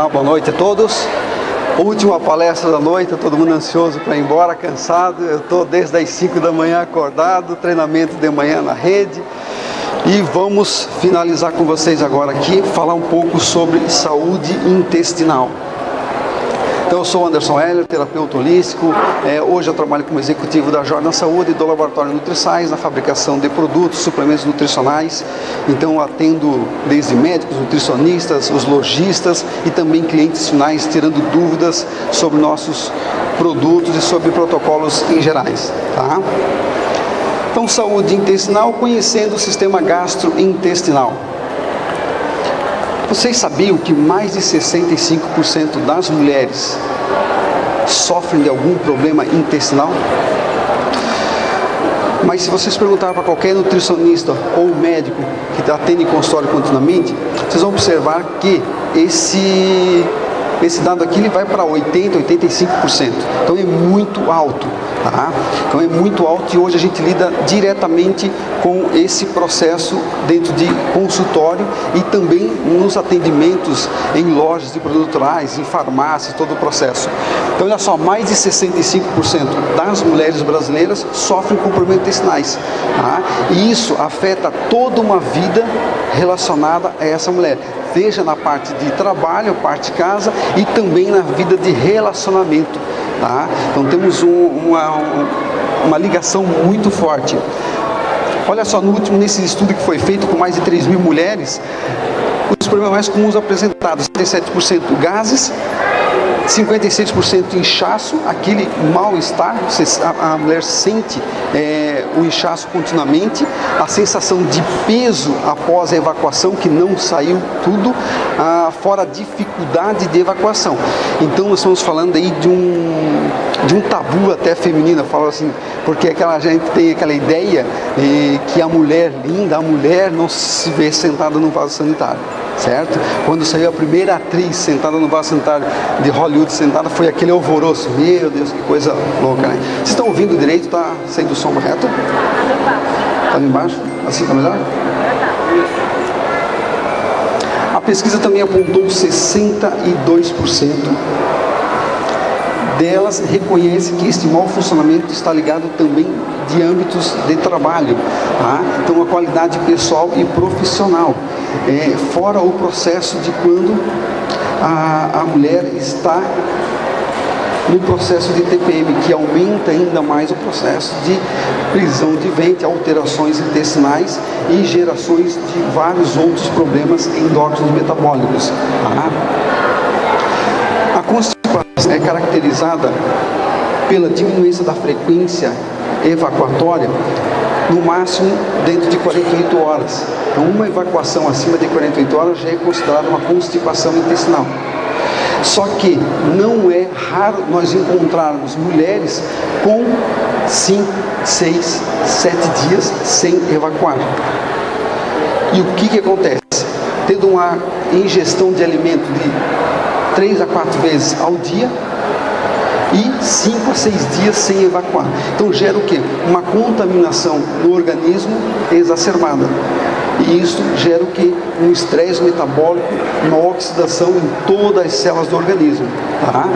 Olá, boa noite a todos. Última palestra da noite, todo mundo ansioso para ir embora, cansado. Eu estou desde as 5 da manhã acordado, treinamento de manhã na rede. E vamos finalizar com vocês agora aqui, falar um pouco sobre saúde intestinal. Então, eu sou Anderson Heller, terapeuta holístico. Hoje eu trabalho como executivo da Jordan Saúde e do Laboratório NutriScience na fabricação de produtos, suplementos nutricionais. Então, eu atendo desde médicos, nutricionistas, os lojistas e também clientes finais, tirando dúvidas sobre nossos produtos e sobre protocolos em gerais. Tá? Então, saúde intestinal, conhecendo o sistema gastrointestinal. Vocês sabiam que mais de 65% das mulheres sofrem de algum problema intestinal? Mas se vocês perguntarem para qualquer nutricionista ou médico que atende em consultório continuamente, vocês vão observar que esse dado aqui ele vai para 80%, 85%. Então é muito alto. Tá? Então é muito alto e hoje a gente lida diretamente com esse processo dentro de consultório e também nos atendimentos em lojas de produtos rurais, em farmácias, todo o processo. Então olha só, mais de 65% das mulheres brasileiras sofrem com problemas intestinais. Tá? E isso afeta toda uma vida relacionada a essa mulher. Seja na parte de trabalho, parte de casa e também na vida de relacionamento. Tá? Então temos uma ligação muito forte. Olha só, nesse estudo que foi feito com mais de 3.000 mulheres, os problemas mais comuns apresentados: 67% gases, 56% inchaço, aquele mal-estar, a mulher sente o inchaço continuamente, a sensação de peso após a evacuação, que não saiu tudo, fora a dificuldade de evacuação. Então nós estamos falando aí de um tabu até feminino, eu falo assim, porque a gente tem aquela ideia que a mulher linda, a mulher não se vê sentada no vaso sanitário. Certo? Quando saiu a primeira atriz sentada no vaso sanitário de Hollywood, sentada, foi aquele alvoroço. Meu Deus, que coisa louca, né? Vocês estão ouvindo direito? Está saindo o som reto? Está ali embaixo? Assim está melhor? A pesquisa também apontou 62% delas reconhece que este mau funcionamento está ligado também de âmbitos de trabalho, tá? Então a qualidade pessoal e profissional, fora o processo de quando a mulher está no processo de TPM, que aumenta ainda mais o processo de prisão de ventre, alterações intestinais e gerações de vários outros problemas endócrinos metabólicos, tá? A constipação é caracterizada pela diminuição da frequência evacuatória, no máximo dentro de 48 horas. Então, uma evacuação acima de 48 horas já é considerada uma constipação intestinal. Só que não é raro nós encontrarmos mulheres com 5, 6, 7 dias sem evacuar. E o que acontece? Tendo uma ingestão de alimento de 3 a 4 vezes ao dia e 5 a 6 dias sem evacuar. Então gera o quê? Uma contaminação no organismo exacerbada. E isso gera o quê? Um estresse metabólico, uma oxidação em todas as células do organismo. Tá?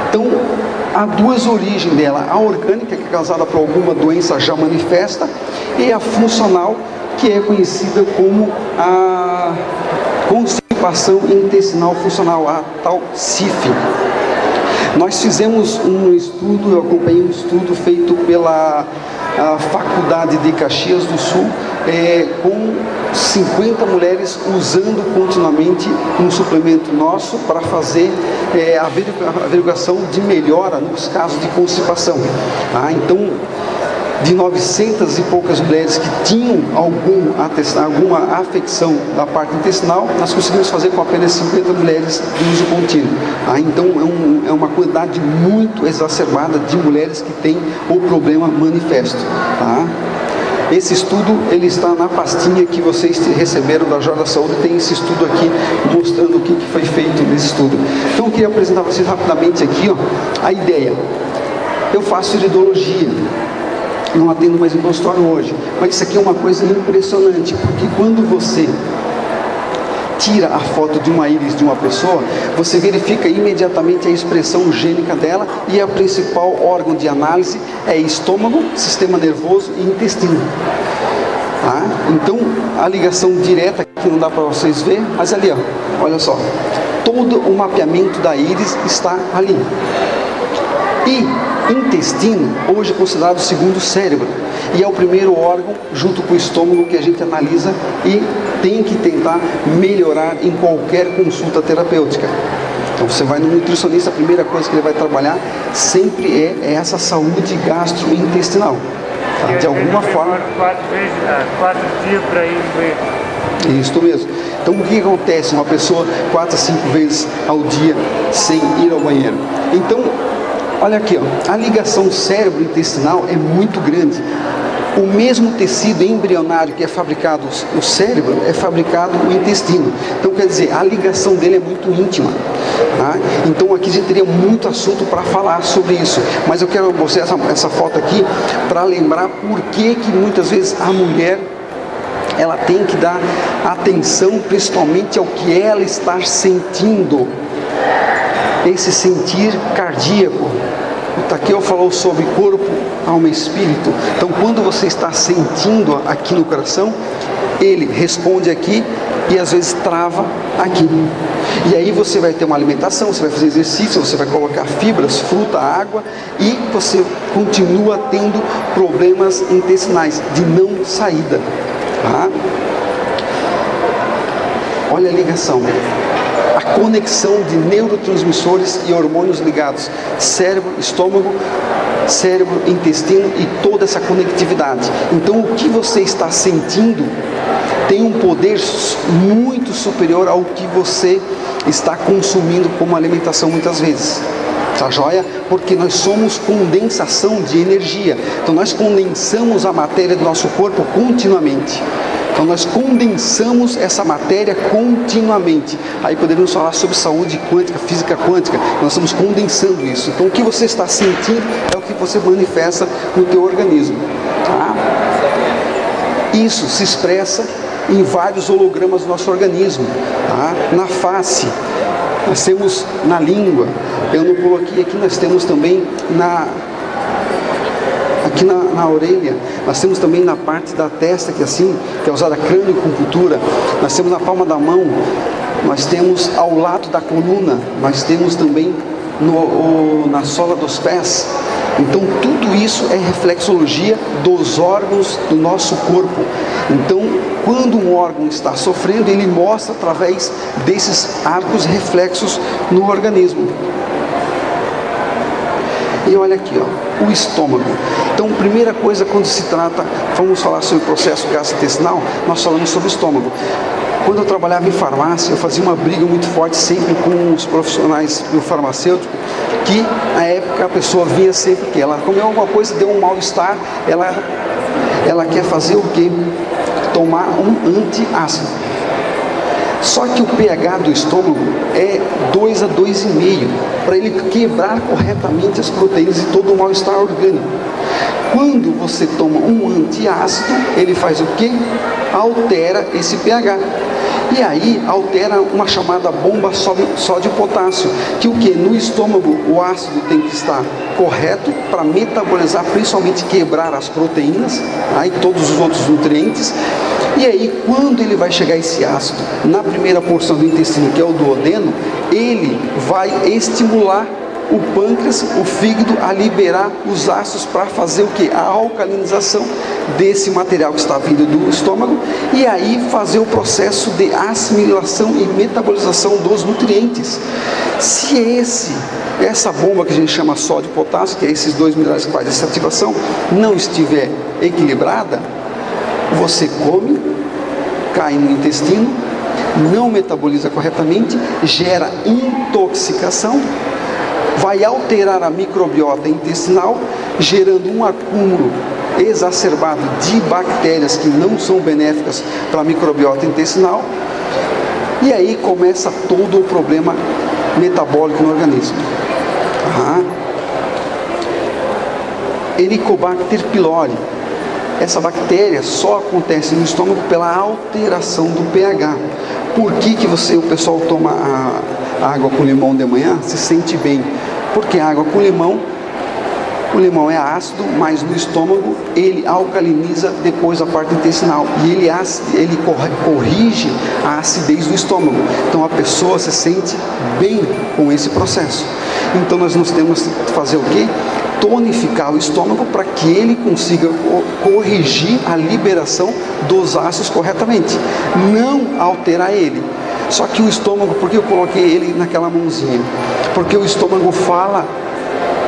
Então, há duas origens dela: a orgânica, que é causada por alguma doença já manifesta, e a funcional, que é conhecida como a constipação intestinal funcional, a tal CIF. Nós fizemos um estudo, eu acompanhei um estudo feito pela Faculdade de Caxias do Sul, com 50 mulheres usando continuamente um suplemento nosso para fazer a averiguação de melhora nos casos de constipação. Tá? Então, de 900 e poucas mulheres que tinham alguma afecção da parte intestinal, nós conseguimos fazer com apenas 50 mulheres de uso contínuo. Então é uma quantidade muito exacerbada de mulheres que têm o problema manifesto. Tá? Esse estudo ele está na pastinha que vocês receberam da Jordan Saúde. Tem esse estudo aqui mostrando o que foi feito nesse estudo. Então eu queria apresentar para vocês rapidamente aqui a ideia. Eu faço iridologia, não atendo mais em consultório hoje, mas isso aqui é uma coisa impressionante, porque quando você tira a foto de uma íris de uma pessoa, você verifica imediatamente a expressão gênica dela, e o principal órgão de análise é estômago, sistema nervoso e intestino. Tá? Então, a ligação direta, que não dá para vocês ver, mas ali, ó, olha só, todo o mapeamento da íris está ali. E intestino, hoje é considerado o segundo cérebro, e é o primeiro órgão, junto com o estômago, que a gente analisa e tem que tentar melhorar em qualquer consulta terapêutica. Então você vai no nutricionista, a primeira coisa que ele vai trabalhar sempre é essa saúde gastrointestinal. Tá? De alguma forma. 4 dias para ir ver. Isso mesmo. Então o que acontece? Uma pessoa 4 a 5 vezes ao dia sem ir ao banheiro. Então, olha aqui, ó, a ligação cérebro-intestinal é muito grande. O mesmo tecido embrionário que é fabricado o cérebro, é fabricado o intestino. Então, quer dizer, a ligação dele é muito íntima. Tá? Então, aqui a gente teria muito assunto para falar sobre isso. Mas eu quero mostrar essa foto aqui para lembrar por que muitas vezes a mulher ela tem que dar atenção principalmente ao que ela está sentindo. Esse sentir cardíaco. O Takeo falou sobre corpo, alma e espírito. Então, quando você está sentindo aqui no coração, ele responde aqui e às vezes trava aqui. E aí você vai ter uma alimentação, você vai fazer exercício, você vai colocar fibras, fruta, água, e você continua tendo problemas intestinais de não saída. Tá? Olha a ligação. A conexão de neurotransmissores e hormônios ligados, cérebro, estômago, cérebro, intestino e toda essa conectividade. Então, o que você está sentindo tem um poder muito superior ao que você está consumindo como alimentação muitas vezes. Tá joia? Porque nós somos condensação de energia. Então, nós condensamos a matéria do nosso corpo continuamente. Então nós condensamos essa matéria continuamente. Aí poderíamos falar sobre saúde quântica, física quântica. Nós estamos condensando isso. Então o que você está sentindo é o que você manifesta no teu organismo. Tá? Isso se expressa em vários hologramas do nosso organismo. Tá? Na face, nós temos na língua. Eu não coloquei aqui, nós temos também aqui na orelha, nós temos também na parte da testa, que é usada crânio com cultura, nós temos na palma da mão, nós temos ao lado da coluna, nós temos também na sola dos pés. Então tudo isso é reflexologia dos órgãos do nosso corpo. Então quando um órgão está sofrendo, ele mostra através desses arcos reflexos no organismo. E olha aqui, ó, o estômago. Então, primeira coisa, quando se trata, vamos falar sobre o processo gastrointestinal, nós falamos sobre o estômago. Quando eu trabalhava em farmácia, eu fazia uma briga muito forte sempre com os profissionais do farmacêutico, que na época a pessoa vinha sempre que ela comeu alguma coisa, deu um mal-estar, ela quer fazer o quê? Tomar um antiácido. Só que o pH do estômago é 2 a 2,5, para ele quebrar corretamente as proteínas e todo o mal-estar orgânico. Quando você toma um antiácido, ele faz o quê? Altera esse pH. E aí altera uma chamada bomba sódio-potássio, que o que? No estômago o ácido tem que estar correto para metabolizar, principalmente quebrar as proteínas, aí todos os outros nutrientes. E aí quando ele vai chegar esse ácido na primeira porção do intestino, que é o duodeno, ele vai estimular o pâncreas, o fígado a liberar os ácidos para fazer o que? A alcalinização desse material que está vindo do estômago, e aí fazer o processo de assimilação e metabolização dos nutrientes. Se essa bomba que a gente chama sódio e potássio, que é esses dois minerais que fazem essa ativação, não estiver equilibrada, você come, cai no intestino, não metaboliza corretamente, gera intoxicação, vai alterar a microbiota intestinal, gerando um acúmulo exacerbado de bactérias que não são benéficas para a microbiota intestinal, e aí começa todo o problema metabólico no organismo. Helicobacter pylori. essa bactéria só acontece no estômago pela alteração do pH. Por que o pessoal toma a água com limão de manhã, se sente bem? Porque a água com limão, o limão é ácido, mas no estômago ele alcaliniza depois a parte intestinal e ele corrige a acidez do estômago. Então a pessoa se sente bem com esse processo. Então nós temos que fazer o quê? Tonificar o estômago para que ele consiga corrigir a liberação dos ácidos corretamente, não alterar ele. Só que o estômago, por que eu coloquei ele naquela mãozinha? Porque o estômago fala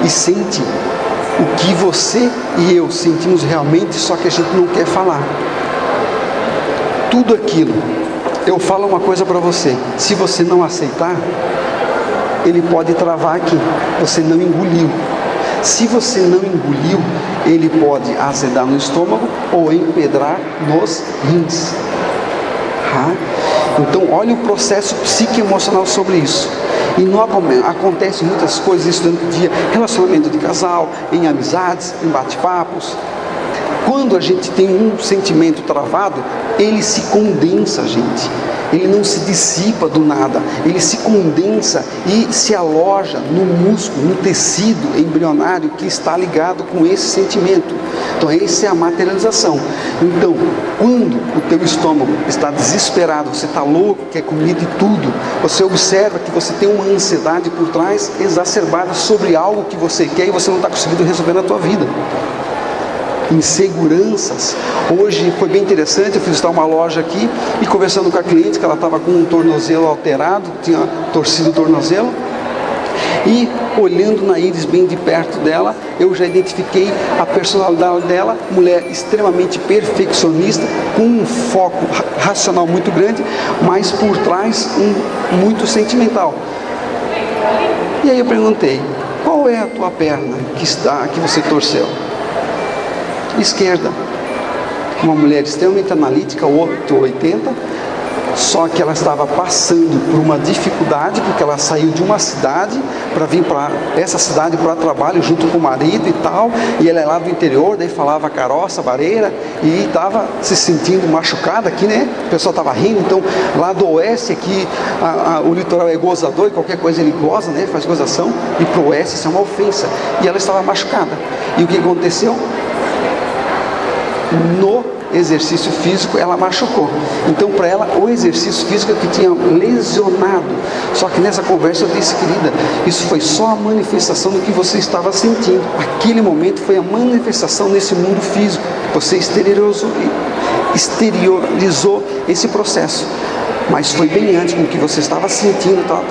e sente o que você e eu sentimos realmente, só que a gente não quer falar. Tudo aquilo, eu falo uma coisa para você, se você não aceitar, ele pode travar aqui, você não engoliu. Se você não engoliu, ele pode azedar no estômago ou empedrar nos rins. Então, olha o processo psicoemocional sobre isso. E não acontece muitas coisas isso durante o dia, relacionamento de casal, em amizades, em bate-papos. Quando a gente tem um sentimento travado, ele se condensa, gente. Ele não se dissipa do nada, ele se condensa e se aloja no músculo, no tecido embrionário que está ligado com esse sentimento. Então essa é a materialização. Então, quando o teu estômago está desesperado, você está louco, quer comida e tudo, você observa que você tem uma ansiedade por trás exacerbada sobre algo que você quer e você não está conseguindo resolver na tua vida. Inseguranças. Hoje foi bem interessante, eu fui visitar uma loja aqui e conversando com a cliente que ela estava com um tornozelo alterado, tinha torcido o tornozelo, e olhando na íris bem de perto dela, eu já identifiquei a personalidade dela, mulher extremamente perfeccionista, com um foco racional muito grande, mas por trás muito sentimental. E aí eu perguntei, qual é a tua perna que você torceu? Esquerda. Uma mulher extremamente analítica, 880, só que ela estava passando por uma dificuldade, porque ela saiu de uma cidade para vir para essa cidade para trabalho junto com o marido e tal, e ela é lá do interior, daí falava caroça, vareira, e estava se sentindo machucada aqui, né? O pessoal estava rindo. Então lá do oeste aqui, o litoral é gozador, e qualquer coisa ele goza, né? Faz gozação, e para o oeste isso é uma ofensa, e ela estava machucada. E o que aconteceu? No exercício físico ela machucou. Então para ela o exercício físico é que tinha lesionado. Só que nessa conversa eu disse, querida, isso foi só a manifestação do que você estava sentindo. Aquele momento foi a manifestação nesse mundo físico. Você exteriorizou esse processo, mas foi bem antes com o que você estava sentindo, tal.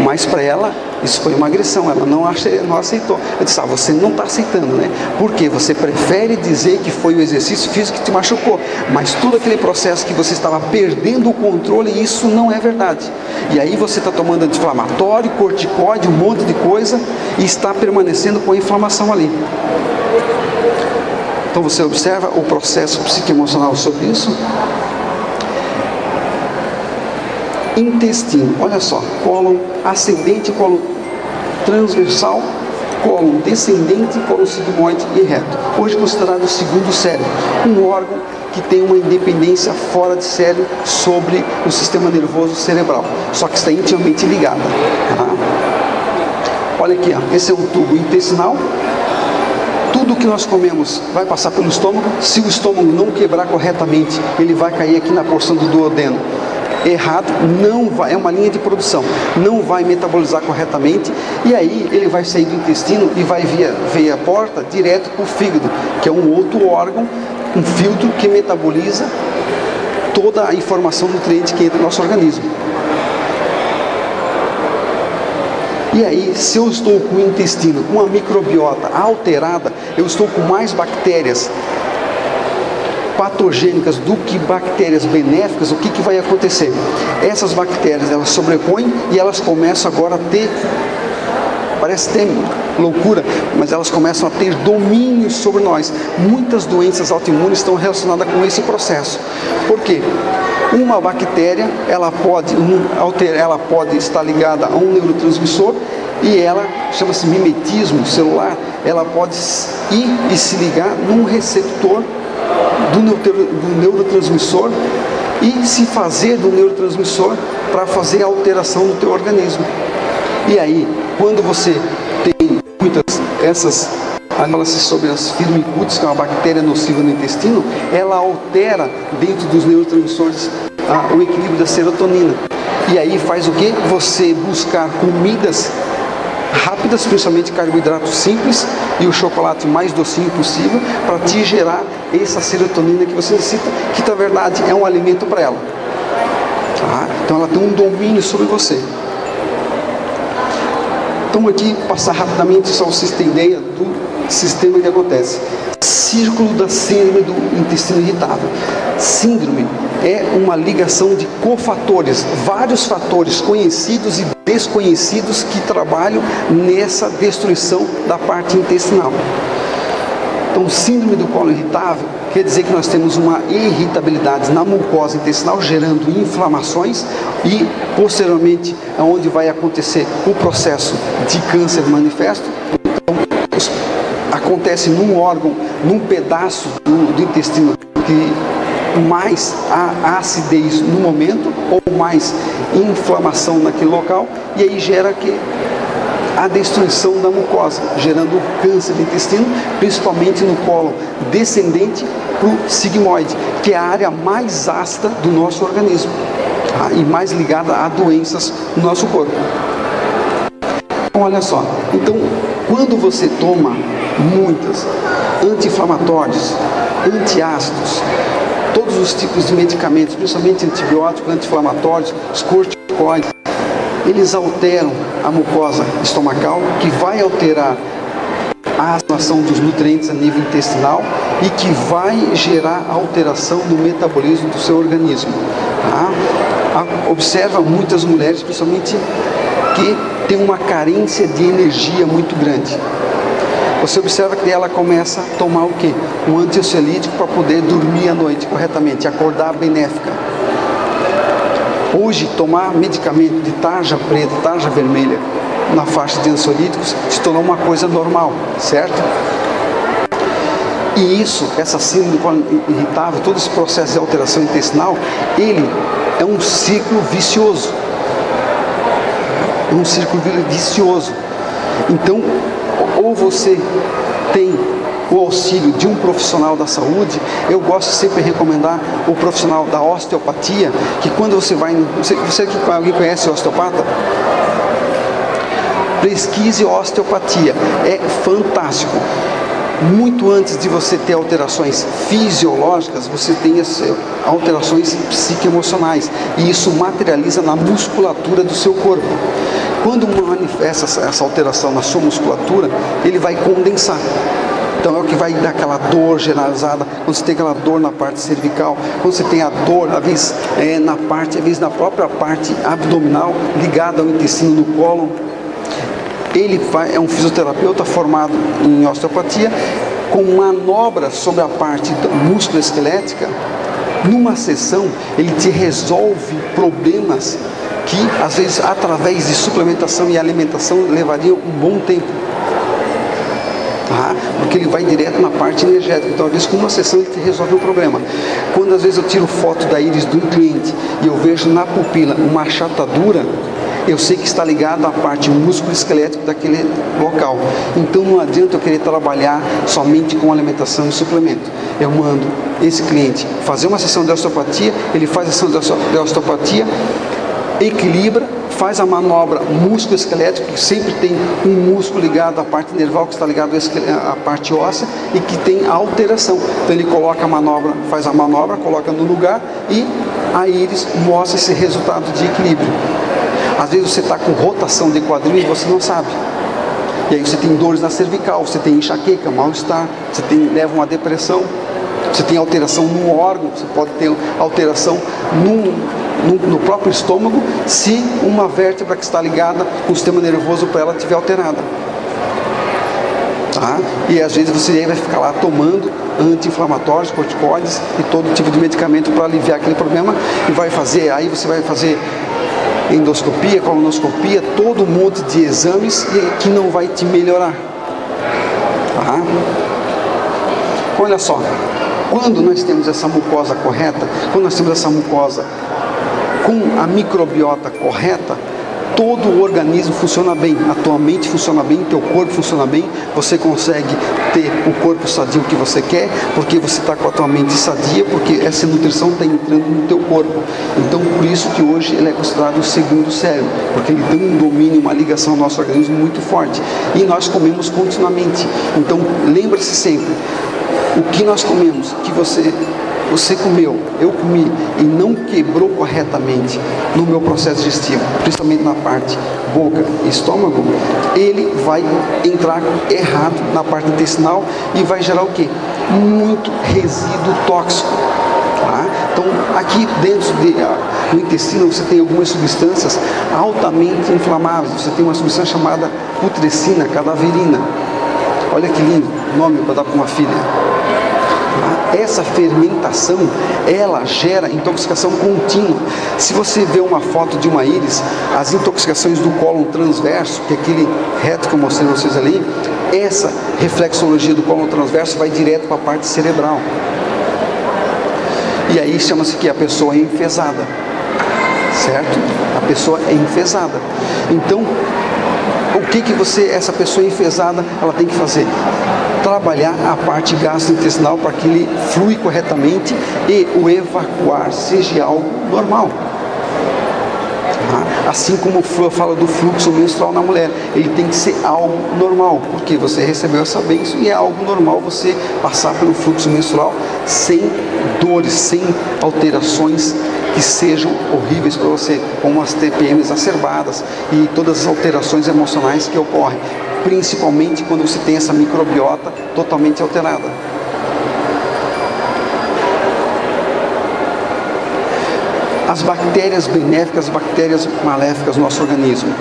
Mas para ela, isso foi uma agressão, ela não aceitou. Eu disse, você não está aceitando, né? Porque você prefere dizer que foi o exercício físico que te machucou, mas todo aquele processo que você estava perdendo o controle, isso não é verdade. E aí você está tomando anti-inflamatório, corticoide, um monte de coisa, e está permanecendo com a inflamação ali. Então você observa o processo psicoemocional sobre isso. Intestino, olha só, cólon ascendente, cólon transversal, cólon descendente, cólon sigmoide e reto. Hoje considerado o segundo cérebro, um órgão que tem uma independência fora de série sobre o sistema nervoso cerebral, só que está intimamente ligada. Olha aqui, esse é um tubo intestinal. Tudo que nós comemos vai passar pelo estômago. Se o estômago não quebrar corretamente, ele vai cair aqui na porção do duodeno. Errado, não vai, é uma linha de produção, não vai metabolizar corretamente, e aí ele vai sair do intestino e vai via porta direto para o fígado, que é um outro órgão, um filtro que metaboliza toda a informação nutriente que entra no nosso organismo. E aí, se eu estou com o intestino, com a microbiota alterada, eu estou com mais bactérias patogênicas do que bactérias benéficas, o que vai acontecer? Essas bactérias, elas sobrepõem e elas começam agora a ter, parece ter loucura, mas elas começam a ter domínio sobre nós. Muitas doenças autoimunes estão relacionadas com esse processo. Por quê? Uma bactéria, ela pode estar ligada a um neurotransmissor E ela, chama-se mimetismo celular, ela pode ir e se ligar num receptor do neurotransmissor e se fazer do neurotransmissor para fazer a alteração do teu organismo. E aí, quando você tem muitas essas, fala-se sobre as firmicutes, que é uma bactéria nociva no intestino, ela altera dentro dos neurotransmissores o equilíbrio da serotonina. E aí faz o quê? Você buscar comidas rápidas, principalmente carboidratos simples e o chocolate mais docinho possível, para te gerar essa serotonina que você necessita, que na verdade é um alimento para ela. Tá? Então ela tem um domínio sobre você. Então aqui, passar rapidamente, só vocês terem ideia do sistema que acontece. Círculo da síndrome do intestino irritável. Síndrome é uma ligação de cofatores, vários fatores conhecidos e desconhecidos que trabalham nessa destruição da parte intestinal. Então, síndrome do colo irritável quer dizer que nós temos uma irritabilidade na mucosa intestinal, gerando inflamações e, posteriormente, é onde vai acontecer o processo de câncer manifesto. Então, acontece num órgão, num pedaço do intestino que mais a acidez no momento ou mais inflamação naquele local, e aí gera a destruição da mucosa, gerando câncer do intestino, principalmente no colo descendente para o sigmoide, que é a área mais ácida do nosso organismo, tá? E mais ligada a doenças no nosso corpo. Então, olha só, então quando você toma muitas anti-inflamatórios, antiácidos, todos os tipos de medicamentos, principalmente antibióticos, anti-inflamatórios, os corticoides, eles alteram a mucosa estomacal, que vai alterar a atuação dos nutrientes a nível intestinal e que vai gerar alteração no metabolismo do seu organismo. Tá? Observa muitas mulheres, principalmente, que têm uma carência de energia muito grande. Você observa que ela começa a tomar o quê? Um antiansiolítico para poder dormir à noite corretamente, acordar benéfica. Hoje, tomar medicamento de tarja preta, tarja vermelha, na faixa de ansiolíticos, se tornou uma coisa normal, certo? E isso, essa síndrome do colo irritável, todo esse processo de alteração intestinal, ele é um ciclo vicioso. É um círculo vicioso. Então, ou você tem o auxílio de um profissional da saúde. Eu gosto sempre de recomendar o profissional da osteopatia, que quando você vai... Alguém conhece o osteopata? Pesquise osteopatia, é fantástico. Muito antes de você ter alterações fisiológicas, você tem as alterações psicoemocionais, e isso materializa na musculatura do seu corpo. Quando manifesta essa alteração na sua musculatura, ele vai condensar. Então é o que vai dar aquela dor generalizada, quando você tem aquela dor na parte cervical, quando você tem a dor, às vezes às vezes na própria parte abdominal, ligada ao intestino no cólon. Ele é um fisioterapeuta formado em osteopatia, com manobras sobre a parte musculoesquelética. Numa sessão, ele te resolve problemas que, às vezes, através de suplementação e alimentação, levariam um bom tempo. Tá? Porque ele vai direto na parte energética. Então, às vezes, com uma sessão, ele te resolve um problema. Quando, às vezes, eu tiro foto da íris de um cliente e eu vejo na pupila uma achatadura, eu sei que está ligado à parte músculo-esquelética daquele local. Então não adianta eu querer trabalhar somente com alimentação e suplemento. Eu mando esse cliente fazer uma sessão de osteopatia, ele faz a sessão de osteopatia, equilibra, faz a manobra músculo-esquelética, que sempre tem um músculo ligado à parte nerval, que está ligado à parte óssea, e que tem alteração. Então ele coloca a manobra, faz a manobra, coloca no lugar, e a íris mostra esse resultado de equilíbrio. Às vezes você está com rotação de quadril e você não sabe. E aí você tem dores na cervical, você tem enxaqueca, mal-estar, você leva uma depressão, você tem alteração no órgão, você pode ter alteração no próprio estômago, se uma vértebra que está ligada com o sistema nervoso para ela estiver alterada. Tá? E às vezes você vai ficar lá tomando anti-inflamatórios, corticoides e todo tipo de medicamento para aliviar aquele problema, e aí você vai fazer endoscopia, colonoscopia, todo um monte de exames que não vai te melhorar. Tá? Olha só, quando nós temos essa mucosa correta, quando nós temos essa mucosa com a microbiota correta, todo o organismo funciona bem, a tua mente funciona bem, teu corpo funciona bem, você consegue ter o corpo sadio que você quer, porque você está com a tua mente sadia, porque essa nutrição está entrando no teu corpo. Então, por isso que hoje ele é considerado o segundo cérebro, porque ele tem um domínio, uma ligação ao nosso organismo muito forte. E nós comemos continuamente. Então, lembre-se sempre, o que nós comemos, que você comeu, eu comi e não quebrou corretamente no meu processo digestivo, principalmente na parte boca e estômago, ele vai entrar errado na parte intestinal e vai gerar o quê? Muito resíduo tóxico. Tá? Então, aqui dentro do intestino você tem algumas substâncias altamente inflamáveis. Você tem uma substância chamada putrescina cadaverina. Olha que lindo nome para dar para uma filha. Essa fermentação, ela gera intoxicação contínua. Se você vê uma foto de uma íris, as intoxicações do cólon transverso, que é aquele reto que eu mostrei para vocês ali, essa reflexologia do cólon transverso vai direto para a parte cerebral. E aí chama-se que a pessoa é enfesada, certo? A pessoa é enfesada. Então, o que essa pessoa enfesada, ela tem que fazer? Trabalhar a parte gastrointestinal para que ele flui corretamente e o evacuar seja algo normal. Assim como eu falo do fluxo menstrual na mulher, ele tem que ser algo normal, porque você recebeu essa bênção e é algo normal você passar pelo fluxo menstrual sem dores, sem alterações que sejam horríveis para você, como as TPM exacerbadas e todas as alterações emocionais que ocorrem, principalmente quando você tem essa microbiota totalmente alterada. As bactérias benéficas, as bactérias maléficas no nosso organismo.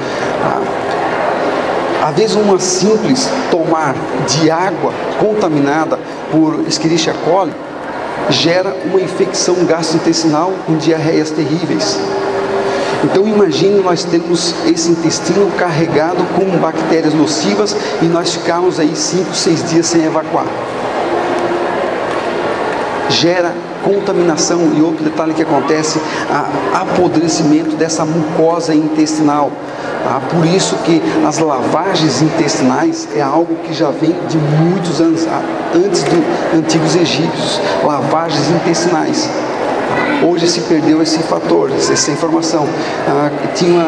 Às vezes uma simples tomar de água contaminada por Escherichia coli gera uma infecção gastrointestinal com diarreias terríveis. Então imagine nós temos esse intestino carregado com bactérias nocivas e nós ficarmos aí 5, 6 dias sem evacuar. Gera contaminação e outro detalhe que acontece, apodrecimento dessa mucosa intestinal. Por isso que as lavagens intestinais é algo que já vem de muitos anos, antes dos antigos egípcios, lavagens intestinais. Hoje se perdeu esse fator, essa informação. Tinha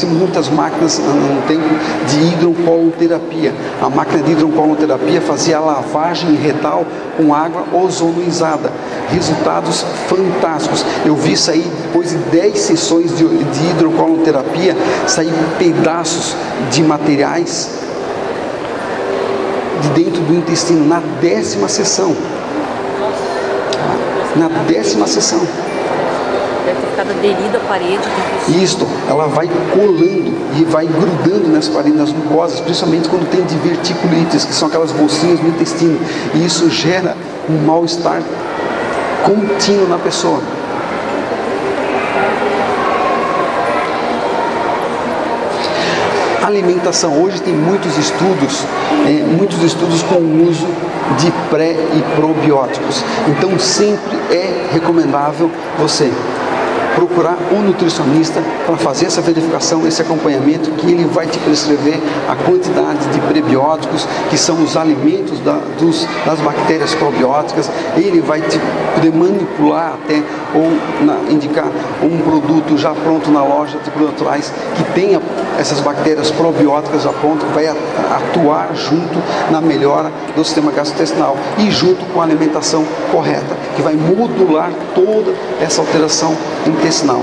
muitas máquinas no tempo de hidrocoloterapia. A máquina de hidrocoloterapia fazia a lavagem retal com água ozonizada. Resultados fantásticos. Eu vi isso aí depois de 10 sessões de hidrocoloterapia, sair pedaços de materiais de dentro do intestino na 10ª sessão. Na 10ª sessão. Deve ter ficado aderida à parede do intestino. Isto, ela vai colando e vai grudando nas paredes, nas mucosas, principalmente quando tem diverticulites, que são aquelas bolsinhas no intestino. E isso gera um mal-estar contínuo na pessoa. Alimentação. Hoje tem muitos estudos com o uso de pré e probióticos. Então sempre é recomendável você procurar um nutricionista para fazer essa verificação, esse acompanhamento, que ele vai te prescrever a quantidade de prebióticos, que são os alimentos das bactérias probióticas. Ele vai te poder manipular até ou indicar um produto já pronto na loja de produtos naturais que tenha essas bactérias probióticas já prontas, que vai atuar junto na melhora do sistema gastrointestinal e junto com a alimentação correta, que vai modular toda essa alteração intestinal.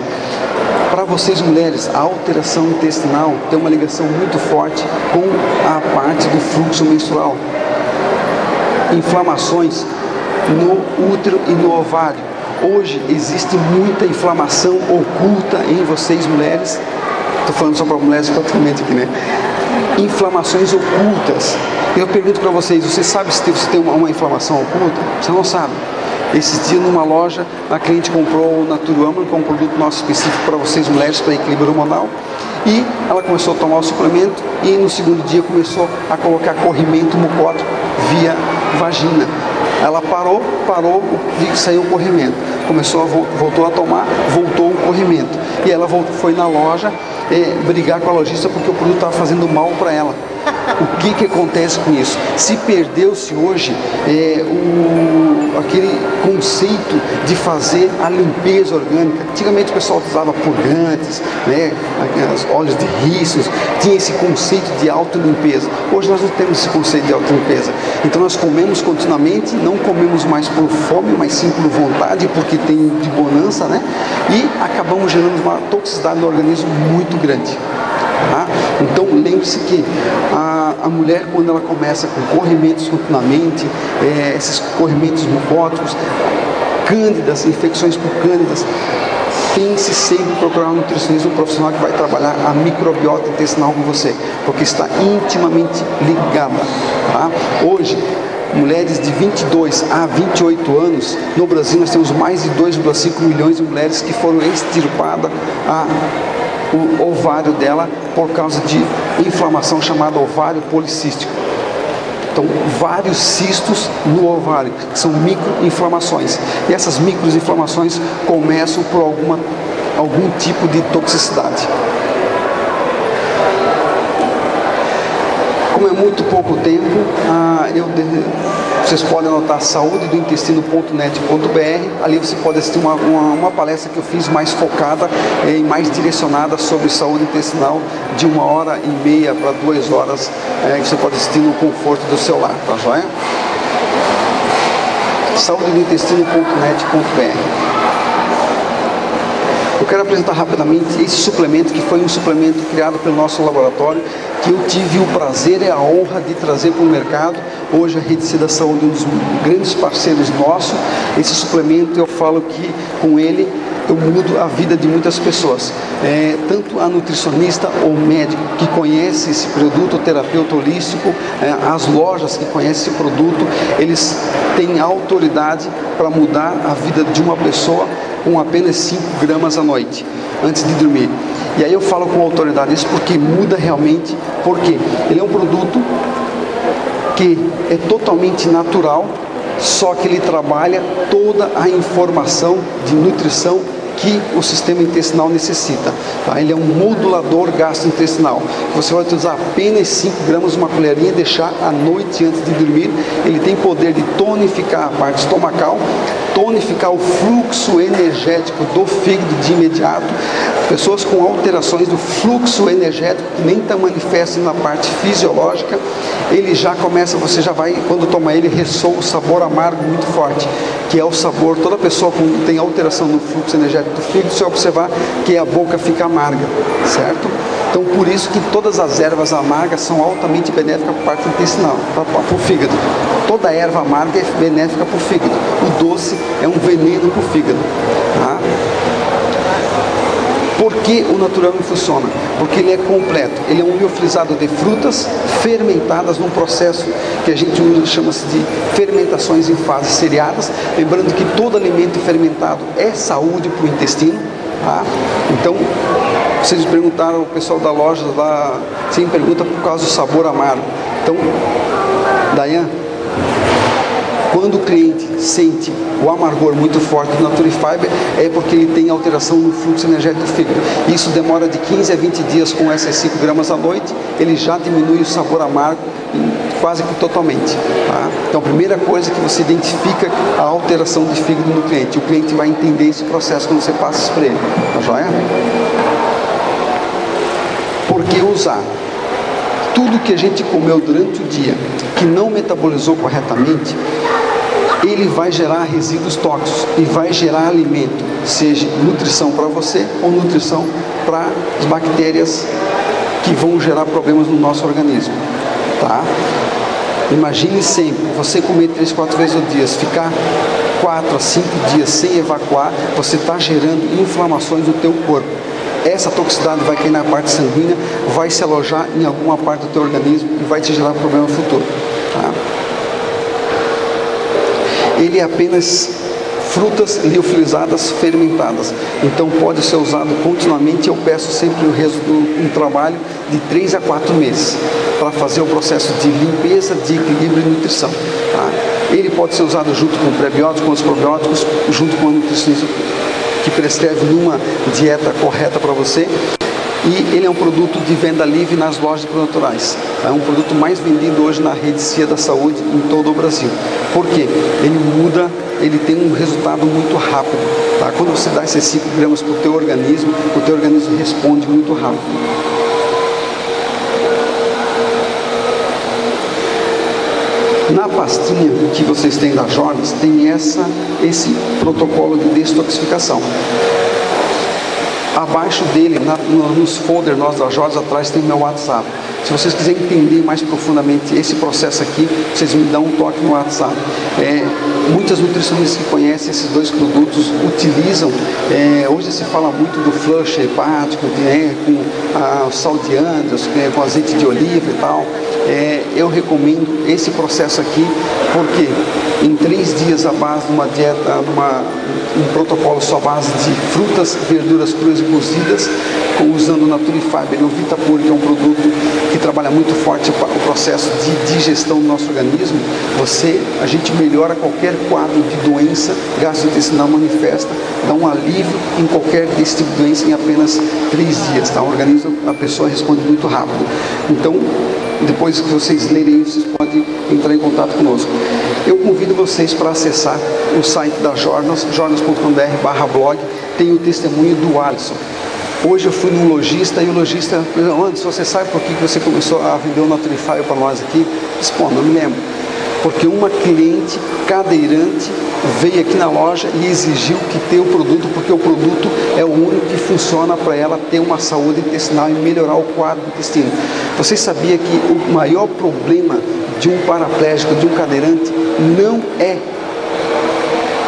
Para vocês mulheres, a alteração intestinal tem uma ligação muito forte com a parte do fluxo menstrual. Inflamações no útero e no ovário. Hoje existe muita inflamação oculta em vocês mulheres. Estou falando só para mulheres praticamente aqui, né? Inflamações ocultas. Eu pergunto para vocês, você sabe se você tem uma inflamação oculta? Você não sabe. Esses dias numa loja, a cliente comprou o Naturium, que é um produto nosso específico para vocês mulheres, para equilíbrio hormonal. E ela começou a tomar o suplemento e no segundo dia começou a colocar corrimento mucótico via vagina. Ela parou, saiu o corrimento. Voltou a tomar, voltou o corrimento. E ela foi na loja brigar com a lojista porque o produto estava fazendo mal para ela. O que acontece com isso? Se perdeu-se hoje aquele conceito de fazer a limpeza orgânica. Antigamente o pessoal usava purgantes, né, óleos de ríceos, tinha esse conceito de autolimpeza. Hoje nós não temos esse conceito de autolimpeza. Então nós comemos continuamente, não comemos mais por fome, mas sim por vontade, porque tem de bonança, né? E acabamos gerando uma toxicidade no organismo muito grande. Tá? Então lembre-se que a mulher, quando ela começa com corrimentos continuamente, esses corrimentos mucóticos, cândidas, infecções por cândidas, pense sempre em procurar um nutricionista, um profissional que vai trabalhar a microbiota intestinal com você, porque está intimamente ligada. Tá? Hoje, mulheres de 22 a 28 anos, no Brasil nós temos mais de 2,5 milhões de mulheres que foram extirpadas o ovário dela por causa de inflamação chamada ovário policístico. Então, vários cistos no ovário, que são microinflamações. E essas microinflamações começam por algum tipo de toxicidade. Como é muito pouco tempo, vocês podem anotar saudedointestino.net.br. Ali você pode assistir uma palestra que eu fiz mais focada e mais direcionada sobre saúde intestinal, de 1h30 para 2 horas, que você pode assistir no conforto do seu lar, tá joia? saudedointestino.net.br. Eu quero apresentar rapidamente esse suplemento, que foi um suplemento criado pelo nosso laboratório, que eu tive o prazer e a honra de trazer para o mercado. Hoje a Rede C da Saúde é um dos grandes parceiros nossos. Esse suplemento, eu falo que com ele eu mudo a vida de muitas pessoas. Tanto a nutricionista ou médico que conhece esse produto, o terapeuta holístico, as lojas que conhecem esse produto, eles têm autoridade para mudar a vida de uma pessoa com apenas 5 gramas à noite, antes de dormir. E aí eu falo com autoridade isso porque muda realmente, porque ele é um produto que é totalmente natural, só que ele trabalha toda a informação de nutrição que o sistema intestinal necessita. Tá? Ele é um modulador gastrointestinal. Você vai utilizar apenas 5 gramas, uma colherinha, e deixar à noite antes de dormir. Ele tem poder de tonificar a parte estomacal, tonificar o fluxo energético do fígado de imediato. Pessoas com alterações do fluxo energético que nem está manifestam na parte fisiológica, ele já começa, você já vai, quando toma ele, ressoa o sabor amargo muito forte, que é o sabor, toda pessoa quando tem alteração no fluxo energético do fígado, você vai observar que a boca fica amarga, certo? Então por isso que todas as ervas amargas são altamente benéficas para a parte intestinal, para o fígado. Toda erva amarga é benéfica para o fígado. O doce é um veneno para o fígado. Tá? Por que o Naturium funciona? Porque ele é completo. Ele é um liofilizado de frutas fermentadas num processo que a gente usa, chama-se de fermentações em fases seriadas. Lembrando que todo alimento fermentado é saúde para o intestino. Tá? Então, vocês perguntaram, o pessoal da loja lá, sim, pergunta por causa do sabor amargo. Então, Dayan, quando o cliente sente o amargor muito forte do Naturifiber, é porque ele tem alteração no fluxo energético do fígado. Isso demora de 15 a 20 dias com essas 5 gramas à noite, ele já diminui o sabor amargo quase que totalmente. Tá? Então a primeira coisa que você identifica a alteração de fígado no cliente. O cliente vai entender esse processo quando você passa isso para ele. Tá joia? Por que usar? Tudo que a gente comeu durante o dia que não metabolizou corretamente, ele vai gerar resíduos tóxicos e vai gerar alimento, seja nutrição para você ou nutrição para as bactérias que vão gerar problemas no nosso organismo. Tá? Imagine sempre, você comer 3, 4 vezes ao dia, ficar 4 a 5 dias sem evacuar, você está gerando inflamações no teu corpo. Essa toxicidade vai cair na parte sanguínea, vai se alojar em alguma parte do teu organismo e vai te gerar problema futuro. Tá? Ele é apenas frutas liofilizadas fermentadas. Então pode ser usado continuamente. Eu peço sempre um trabalho de 3 a 4 meses para fazer o processo de limpeza, de equilíbrio e nutrição. Tá? Ele pode ser usado junto com o prebiótico, com os probióticos, junto com a nutricionista que prescreve numa dieta correta para você. E ele é um produto de venda livre nas lojas de produtos naturais. É um produto mais vendido hoje na rede CIA da Saúde em todo o Brasil. Por quê? Ele tem um resultado muito rápido. Tá? Quando você dá esses 5 gramas para o teu organismo responde muito rápido. Na pastinha que vocês têm da Jornas, tem esse protocolo de detoxificação. Abaixo dele, nos folders nós da Jornas, atrás tem o meu WhatsApp. Se vocês quiserem entender mais profundamente esse processo aqui, vocês me dão um toque no WhatsApp. Muitas nutricionistas que conhecem esses 2 produtos utilizam. Hoje se fala muito do flush hepático, com sal de Andros, com azeite de oliva e tal. Eu recomendo esse processo aqui, porque em 3 dias, à base de uma dieta, um protocolo só à base de frutas, verduras cruas e cozidas, usando o Naturifiber e o Vitapur, que é um produto que trabalha muito forte o processo de digestão do nosso organismo, a gente melhora qualquer quadro de doença gastrointestinal manifesta, dá um alívio em qualquer desse tipo de doença em apenas 3 dias. Tá? O organismo, a pessoa responde muito rápido. Então, depois que vocês lerem, vocês podem entrar em contato conosco. Eu convido vocês para acessar o site da Jornas, jornas.com.br/blog, tem o testemunho do Alisson. Hoje eu fui num lojista e o lojista falou: Anderson, você sabe por que você começou a vender o Naturifiber para nós aqui? Eu disse: pô, não me lembro. Porque uma cliente cadeirante veio aqui na loja e exigiu que tenha o produto, porque o produto é o único que funciona para ela ter uma saúde intestinal e melhorar o quadro do intestino. Vocês sabiam que o maior problema de um paraplégico, de um cadeirante, não é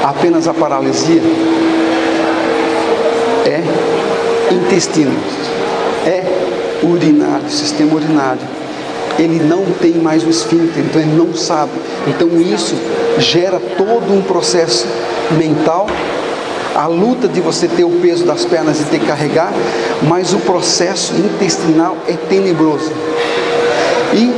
apenas a paralisia? É intestino, é urinário, sistema urinário. Ele não tem mais o esfíncter, então ele não sabe. Então isso gera todo um processo mental, a luta de você ter o peso das pernas e ter que carregar, mas o processo intestinal é tenebroso. E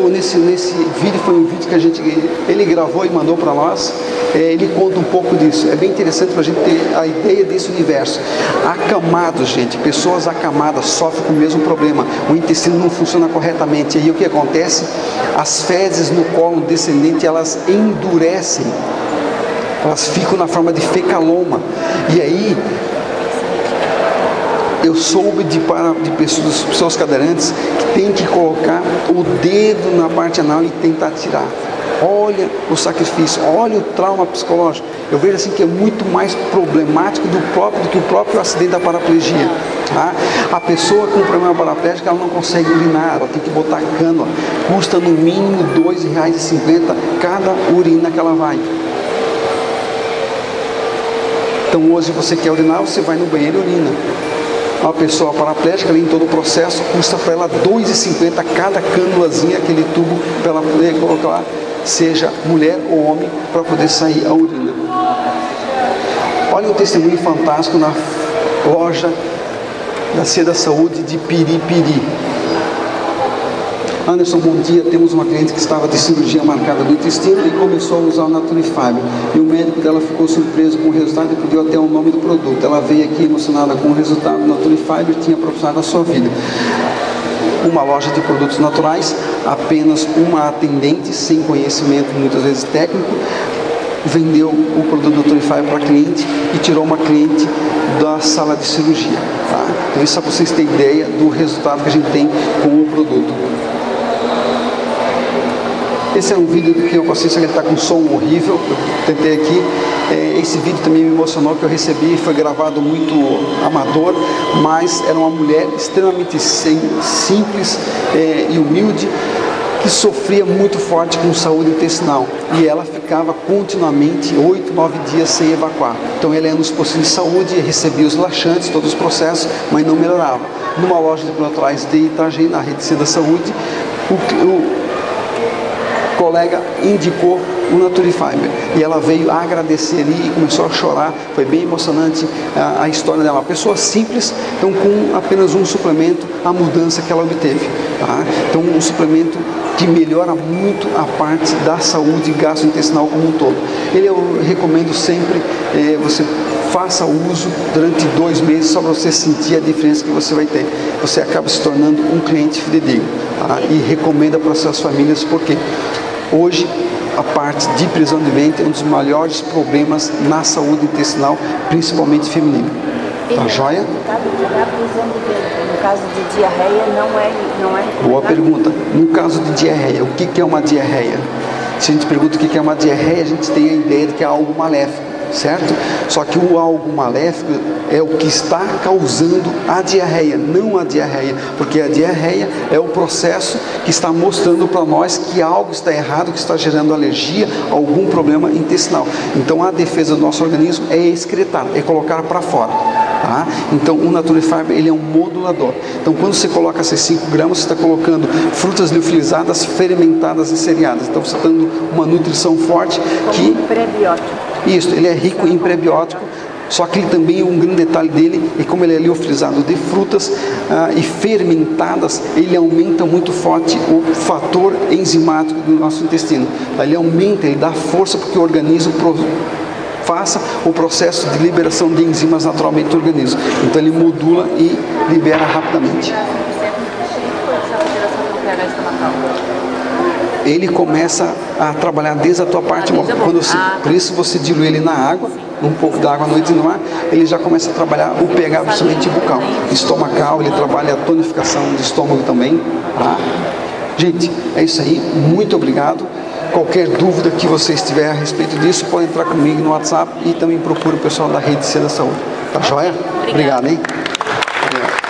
nesse vídeo, foi um vídeo que ele gravou e mandou para nós. Ele conta um pouco disso. É bem interessante para a gente ter a ideia desse universo. Acamados, gente, pessoas acamadas sofrem com o mesmo problema. O intestino não funciona corretamente. E aí o que acontece? As fezes no colo descendente, elas endurecem. Elas ficam na forma de fecaloma. E aí eu soube de pessoas cadeirantes que tem que colocar o dedo na parte anal e tentar tirar. Olha o sacrifício, olha o trauma psicológico. Eu vejo assim que é muito mais problemático do que o próprio acidente da paraplegia. Tá? A pessoa com problema paraplégico, ela não consegue urinar, ela tem que botar cânula. Custa no mínimo R$ 2,50 cada urina que ela vai. Então hoje você quer urinar, você vai no banheiro e urina. Uma pessoa paraplégica, ali em todo o processo, custa para ela R$ 2,50 cada cânulazinha, aquele tubo, para ela poder colocar lá, seja mulher ou homem, para poder sair a urina. Olha um testemunho fantástico na loja da CIA da Saúde de Piripiri. Anderson, bom dia. Temos uma cliente que estava de cirurgia marcada do intestino e começou a usar o Naturifiber. E o médico dela ficou surpreso com o resultado e pediu até o nome do produto. Ela veio aqui emocionada com o resultado do Naturifiber e tinha proporcionado a sua vida. Uma loja de produtos naturais, apenas uma atendente sem conhecimento, muitas vezes técnico, vendeu o produto Naturifiber para a cliente e tirou uma cliente da sala de cirurgia. Tá? Então isso é para vocês terem ideia do resultado que a gente tem com o produto. Esse é um vídeo que eu assisto, ele está com som horrível, eu tentei aqui. Esse vídeo também me emocionou, que eu recebi, foi gravado muito amador, mas era uma mulher extremamente simples e humilde, que sofria muito forte com saúde intestinal, e ela ficava continuamente 8, 9 dias sem evacuar. Então ela ia nos postos de saúde, recebia os laxantes, todos os processos, mas não melhorava. Numa loja de produtos naturais de Itajaí, na rede CIA da Saúde, o colega indicou o Naturifiber. E ela veio agradecer ali e começou a chorar. Foi bem emocionante a história dela. Uma pessoa simples, então com apenas um suplemento, a mudança que ela obteve. Tá? Então um suplemento que melhora muito a parte da saúde gastrointestinal como um todo. Ele eu recomendo sempre, você faça o uso durante 2 meses só para você sentir a diferença que você vai ter. Você acaba se tornando um cliente fidedigno, tá? E recomenda para suas famílias, porque hoje a parte de prisão de ventre é um dos maiores problemas na saúde intestinal, principalmente feminina. Tá joia? No caso de diarreia, não é Boa pergunta. No caso de diarreia, o que é uma diarreia? Se a gente pergunta o que é uma diarreia, a gente tem a ideia de que é algo maléfico, certo? Só que o algo maléfico é o que está causando a diarreia, não a diarreia, porque a diarreia é o processo que está mostrando para nós que algo está errado, que está gerando alergia, algum problema intestinal. Então a defesa do nosso organismo é excretar, é colocar para fora. Tá? Então o Naturifiber ele é um modulador. Então quando você coloca esses 5 gramas, você está colocando frutas liofilizadas, fermentadas e cereadas. Então você está dando uma nutrição forte que... prebiótico. Isso, ele é rico em prebiótico. Só que ele também, um grande detalhe dele, é como ele é liofilizado de frutas e fermentadas, ele aumenta muito forte o fator enzimático do nosso intestino. Ele aumenta, ele dá força porque o organismo faça o processo de liberação de enzimas naturalmente do organismo. Então ele modula e libera rapidamente. Ele começa a trabalhar desde a tua parte, por isso você dilui ele na água, um pouco da água à noite no ar, ele já começa a trabalhar o pH principalmente bucal, estomacal, ele trabalha a tonificação do estômago também, tá? Gente, é isso aí, muito obrigado. Qualquer dúvida que vocês tiverem a respeito disso, pode entrar comigo no WhatsApp e também procure o pessoal da Rede C da Saúde. Tá joia? Obrigado, hein? Obrigado.